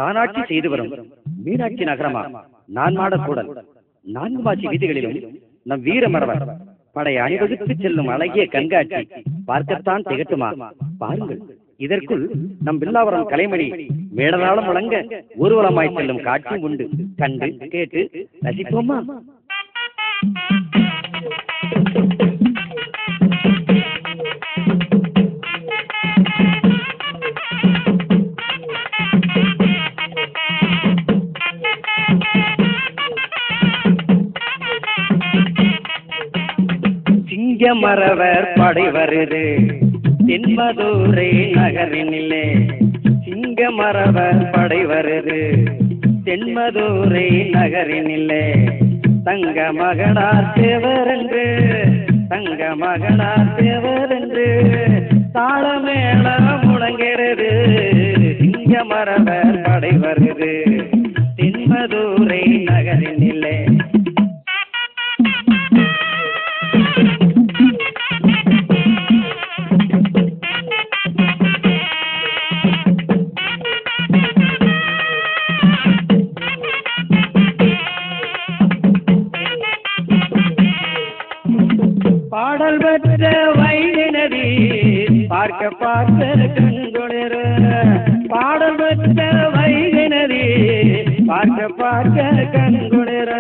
தானாட்சி செய்து வரும் மீனாட்சி நகரமா நான் மாடக்கூடல் 4 மாசி வீதிகளிலும் நம் வீரமரவர் படை அணிவகுத்து செல்லும் அழகிய கண்காட்சி பார்க்கத்தான் திகட்டுமா? பாருங்கள், இதற்குள் நம் வில்லாவரம் கலைமணி மேடலாளம் முழங்க ஊர்வலமாய் செல்லும் காட்சியும் உண்டு. கண்டு கேட்டு ரசிப்போமா? சிங்கமரவர் படை வருது தென்மதுரை நகரினிலே. சிங்கமரவர் படை வருது தென்மதுரை நகரினிலே. தங்க மகனார் தேவரென்று தங்க மகனார் தேவரென்று தாளமேள முழங்கிறது. சிங்கமரவர் படை வருது தென்மதுரை நகரினிலே. பாடல் பெற்ற வைகை நதி பார்க்க பார்க்க கண்குளிர. பாடல் பெற்ற வைகை நதி பார்க்க பார்க்க கண்குளிர.